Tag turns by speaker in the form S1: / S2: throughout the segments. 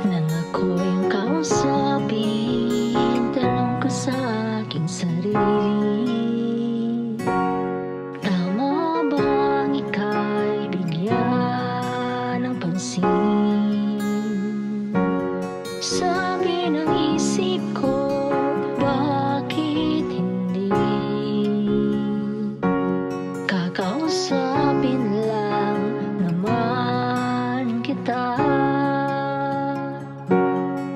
S1: Nang ako'y ang kausapin, tanong ko sa aking sarili, tama bang ika'y bigyan ng pansin? Sabi ng isip ko, bakit hindi? Kakausapin lang naman kita.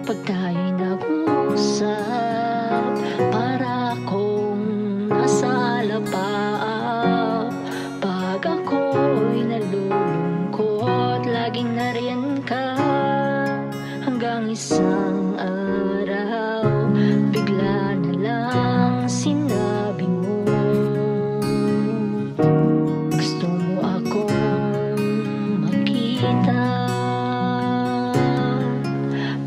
S1: Pag tayo'y nag-uusap, para akong nasa alapaap. Pag ako'y nalulungkot, laging nariyan ka. Hanggang isang araw, bigla na lang sinabi mo, gusto mo akong makita.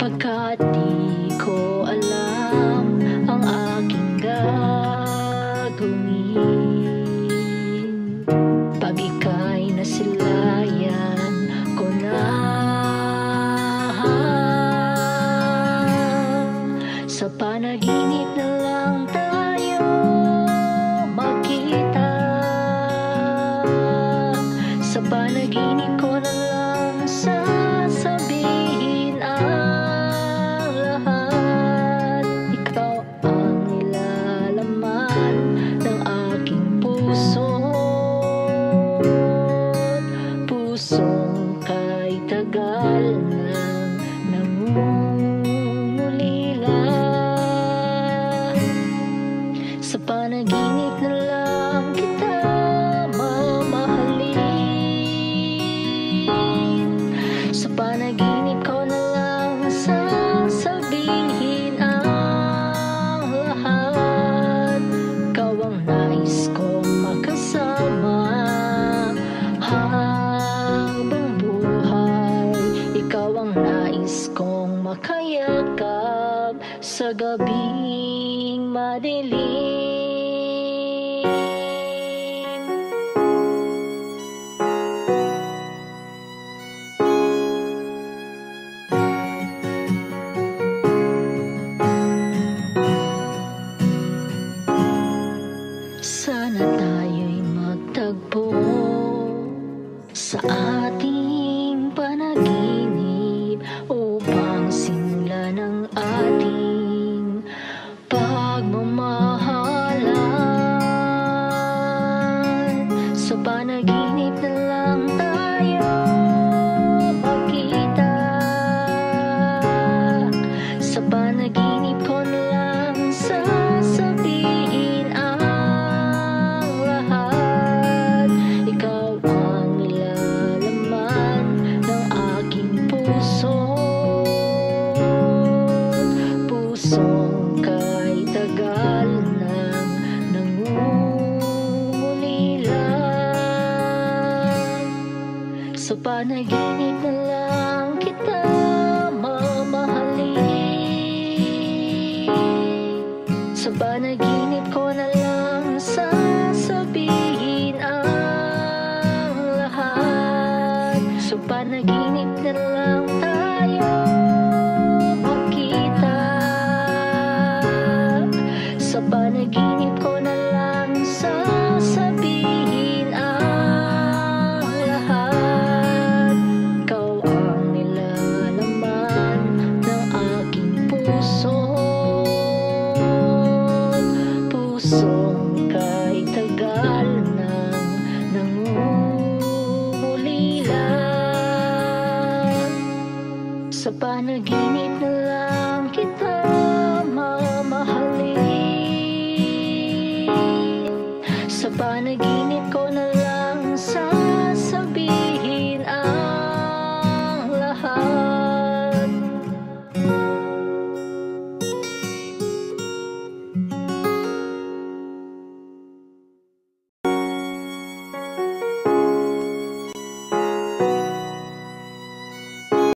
S1: Pagkat di ko alam ang aking gagawin. Pag ika'y nasilayan ko na, sa panaginip na lang tayo magkita. Sa panaginip ko na lang sasabihin ang lahat. Ikaw ang nilalaman ng aking puso, pusong kay tagal nang nangungulila. Sa panaginip na lang kita mamahalin. Sa panaginip ko na lang sasabihin ang lahat. Ikaw ang nais kong makasama habang buhay. Ikaw ang nais kong makayakap sa gabing madilim. Sana tayo'y magtagpo sa ating panaginip, upang simulan ang ating pagmamahalan. Sa panaginip na lang tayo magkita. Sa panaginip ko na lang sasabihin ang lahat. Ikaw ang nilalaman ng aking puso, pusong kay tagal nang nangungulila. Sa panaginip na lang kita mamahalin. Sa panaginip ko na lang sasabihin ang lahat. Sa panaginip na lang tayo magkita. Sa panaginip ko na lang sasabihin ang lahat. Ikaw ang nilalaman ng aking puso, pusong kay tagal nang nangungulila. Sa panaginip na lang kita mamahalin. Sa panaginip